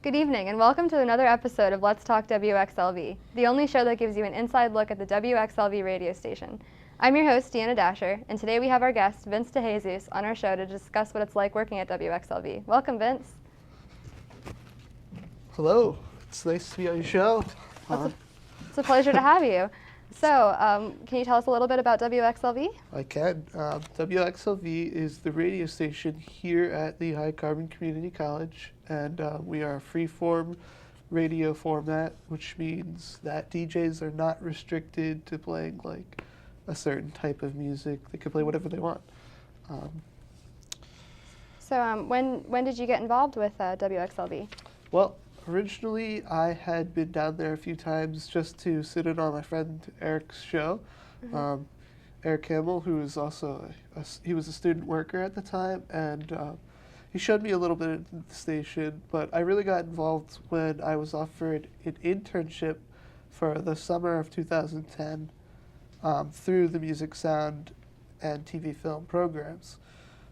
Good evening and welcome to another episode of Let's Talk WXLV, the only show that gives you an inside look at the WXLV radio station. I'm your host, Deanna Dasher, and today we have our guest, Vince DeJesus, on our show to discuss what it's like working at WXLV. Welcome, Vince. Hello, it's nice to be on your show. It's a pleasure to have you. So, can you tell us a little bit about WXLV? I can. WXLV is the radio station here at the High Carbon Community College, and we are a free-form radio format, which means that DJs are not restricted to playing like a certain type of music. They can play whatever they want. So, when did you get involved with WXLV? Well, originally, I had been down there a few times just to sit in on my friend Eric's show. Mm-hmm. Eric Campbell, who was also he was a student worker at the time, and he showed me a little bit of the station. But I really got involved when I was offered an internship for the summer of 2010 through the music, sound, and TV film programs.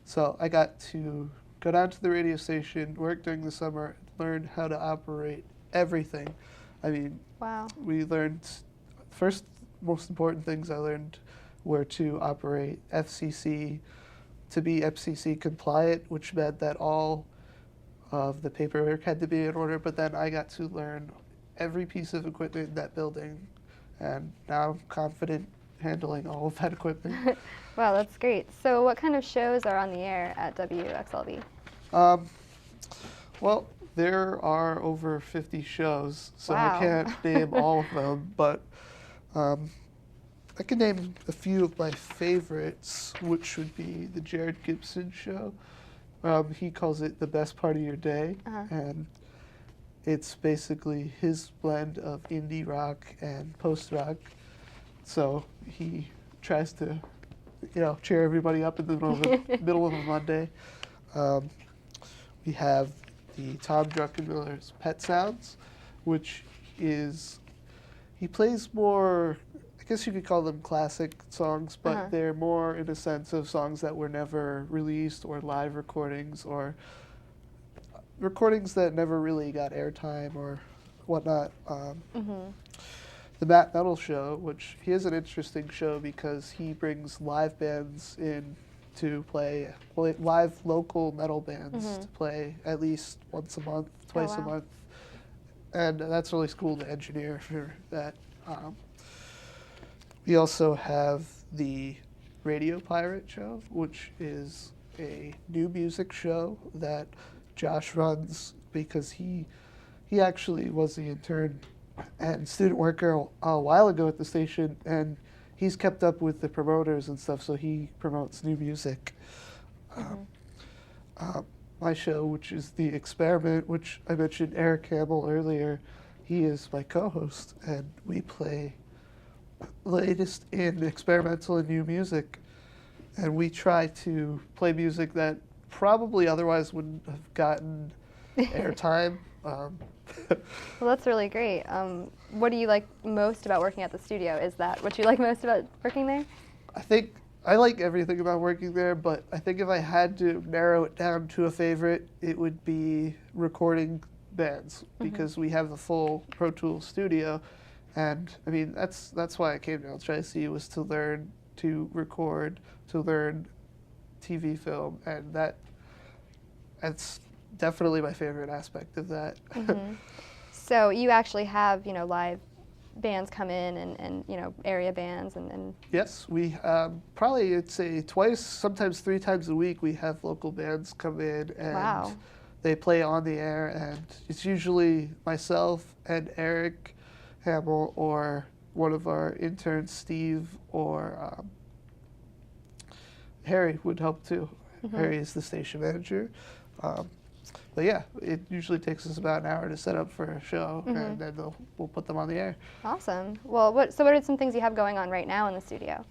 So I got to go down to the radio station, work during the summer, learn how to operate everything. I mean, Wow. we learned, first most important things I learned were to operate FCC, to be FCC compliant, which meant that all of the paperwork had to be in order, but then I got to learn every piece of equipment in that building, and now I'm confident handling all of that equipment. Wow, that's great. So what kind of shows are on the air at WXLV? Well, there are over 50 shows, so Wow. I can't name all of them, but I can name a few of my favorites, which would be the Jared Gibson show. He calls it the best part of your day, and it's basically his blend of indie rock and post-rock. So he tries to, cheer everybody up in the middle of a Monday. We have the Tom Druckenmiller's Pet Sounds, which is, he plays more, I guess you could call them classic songs, but they're more in a sense of songs that were never released, or live recordings, or recordings that never really got airtime or whatnot. The Matt Metal Show, which he has an interesting show because he brings live bands in to play live local metal bands to play at least once a month, twice a month, and that's really cool to engineer for that. We also have the Radio Pirate Show, which is a new music show that Josh runs because he actually was the intern and student worker a while ago at the station, and he's kept up with the promoters and stuff, so he promotes new music. My show, which is The Experiment, which I mentioned Eric Campbell earlier, he is my co-host, and we play the latest in experimental and new music, and we try to play music that probably otherwise wouldn't have gotten airtime. Well, that's really great. What do you like most about working at the studio? Is that what you like most about working there? I think I like everything about working there, but I think if I had to narrow it down to a favorite, it would be recording bands, because we have the full Pro Tools studio, and I mean that's why I came down to Tri-C, was to learn to record, to learn TV film, and that's definitely my favorite aspect of that. So you actually have, live bands come in and area bands and Yes, we probably, I'd say twice, sometimes 3 times a week, we have local bands come in and they play on the air, and it's usually myself and Eric Hamill or one of our interns, Steve, or Harry would help too. Harry is the station manager. But yeah, it usually takes us about an hour to set up for a show, and then we'll put them on the air. Awesome. Well, what are some things you have going on right now in the studio?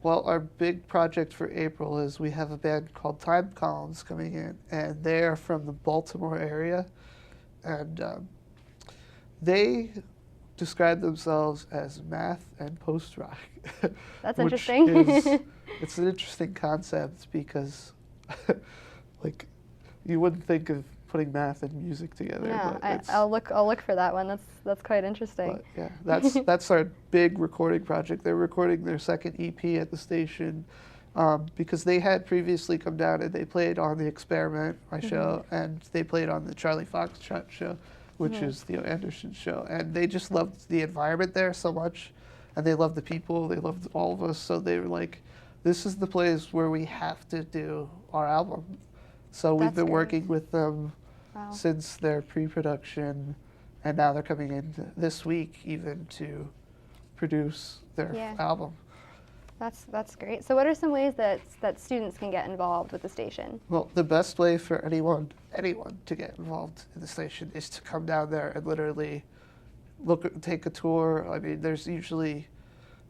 Well, our big project for April is we have a band called Time Columns coming in, and they're from the Baltimore area, and they describe themselves as math and post-rock. That's interesting. It's an interesting concept because, like, you wouldn't think of putting math and music together. Yeah, But I'll look for that one. That's quite interesting. But yeah, that's our big recording project. They're recording their second EP at the station because they had previously come down and they played on the Experiment, my show, and they played on the Charlie Foxtrot show, which is Theo Anderson's show. And they just loved the environment there so much, and they loved the people. They loved all of us. So they were like, "This is the place where we have to do our album." So we've been working with them since their pre-production. And now they're coming in this week even to produce their album. That's great. So what are some ways that students can get involved with the station? Well, the best way for anyone to get involved in the station is to come down there and literally take a tour. I mean, there's usually,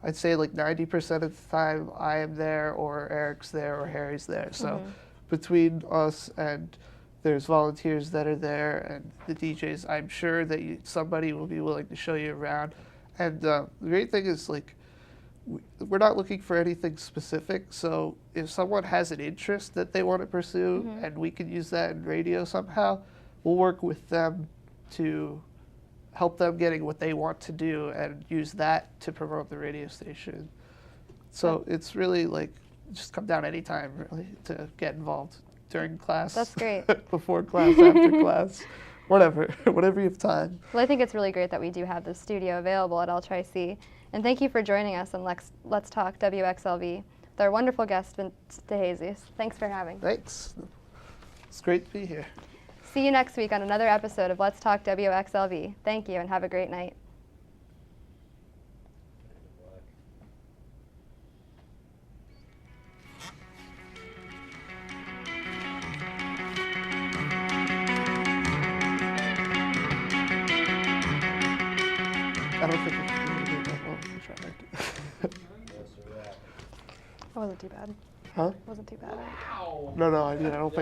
I'd say like 90% of the time I am there or Eric's there or Harry's there. So between us and there's volunteers that are there and the DJs, I'm sure that somebody will be willing to show you around. And the great thing is, like, we're not looking for anything specific. So if someone has an interest that they want to pursue and we can use that in radio somehow, we'll work with them to help them getting what they want to do and use that to promote the radio station. So it's really like, just come down anytime really to get involved. During class. That's great. Before class, after class, whatever you have time. Well, I think it's really great that we do have the studio available at LTRC. And thank you for joining us on Let's Talk WXLV with our wonderful guest, Vince DeJesus. Thanks for having me. Thanks. It's great to be here. See you next week on another episode of Let's Talk WXLV. Thank you and have a great night. I don't think it's going to be that well. It wasn't too bad. Huh? It wasn't too bad. No, I don't think.